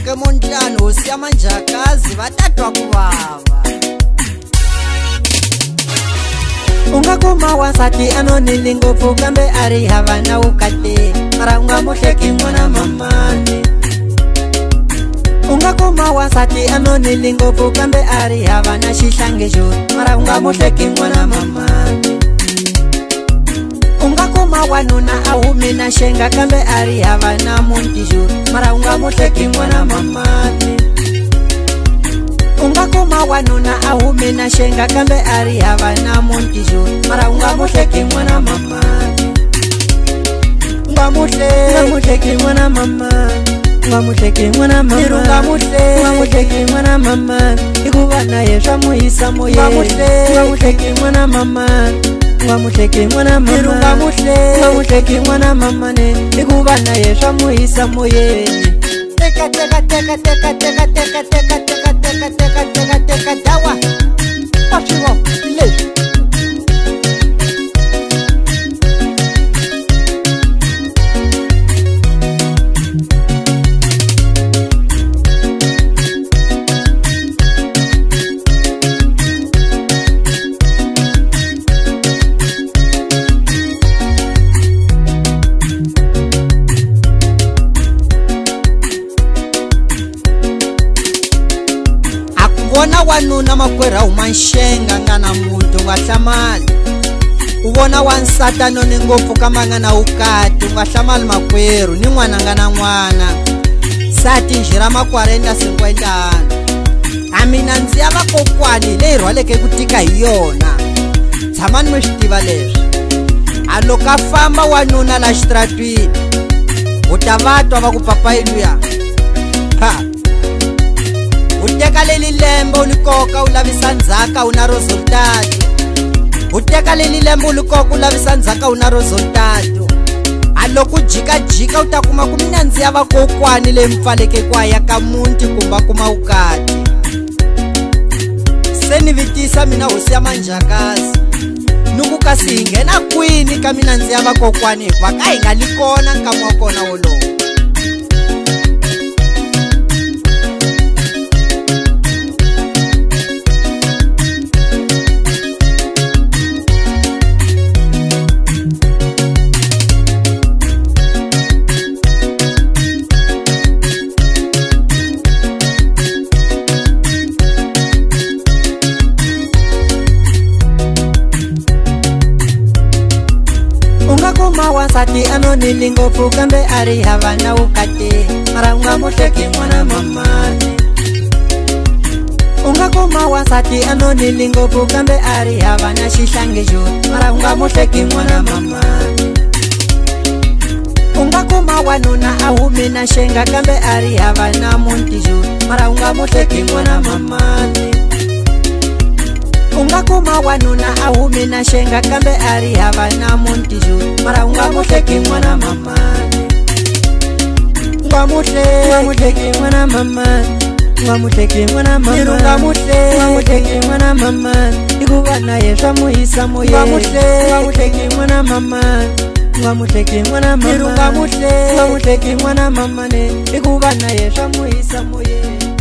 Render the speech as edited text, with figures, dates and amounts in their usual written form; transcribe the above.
ke Mondlani hosi ya Manjakazi va tatwa ku vava. Unga kuma wansati anonile ngopfu kambe ari hava na vukati, mara unga muhleki n'wana mamani. Unga kuma wansati anonile ngopfu kambe ari hava na xihlangi xo, mara unga muhleki n'wana mamani. Unga kuma wanuna a humi na xenga kambe ari hava na muti xo, mara unga muhleki n'wana mamani. Unga kuma wanuna a humi na xenga kambe ari hava na muti xo, mara unga muhleki n'wana mamani. Unga muhleki n'wana mamani, unga muhleki n'wana mamani, unga muhleki n'wana mamani, hikuva na ye swa muyisa moyeni. Unga muhleki n'wana mamani, unga muhleki n'wana mamani, unga muhleki n'wana mamani, hikuva na ye swa muyisa moyeni. Teka teka teka teka teka teka teka teka teka teka teka teka dawa pashiwo leswi. Vona wanuna makwera huma nxenga nga na muti unga hlamali. U vona wansati anone ngopfu kamba nga na vukati unga hlamali makwerhu ni n'wana nga na n'wana. Sati njhira makwarenda 50. A mina ndzi ya vakokwani leyi rhwaleke ku tika hi yona. Tshamani mi swi tiva leswi. A loko a famba wanuna la xitratwini u ta va twa va ku papayi luya uteka leli lembe ulikoka ulavisa ndzhaka una resultado. Uteka leli lembe ulikoka ulavisa ndzhaka una resultado. A loko jikajika u ta kuma ku mina ndzi ya vakokwani leyi mpfaleke kwa ya ka muti kumba kuma vukati. Se ni vitisa mina hosi ya Manjakazi, nuku kasi hi nghena kwini ka mina ndzi ya vakokwani hikuva ka hi nga li kona nkama wa kona wolowo. Kuma wansati anonile ngopfu kambe ari hava na vukati, mara unga muhleki n'wana mamani. Unga kuma wansati anonile ngopfu kambe ari hava na xihlangi xo, mara unga muhleki n'wana mamani. Unga kuma wanuna a humi na xenga kambe ari hava na muti xo, mara unga muhleki n'wana mamani. Unga kuma wanuna a humi na xenga kambe ari hava na muti xo, mara unga muhleki n'wana mamani. Unga muhleki n'wana mamani, unga muhleki n'wana mamani, unga muhleki n'wana mamani, hikuva na ye swa muyisa moyeni. Unga muhleki n'wana mamani, unga muhleki n'wana mamani, unga muhleki n'wana mamani, hikuva na ye swa muyisa moyeni.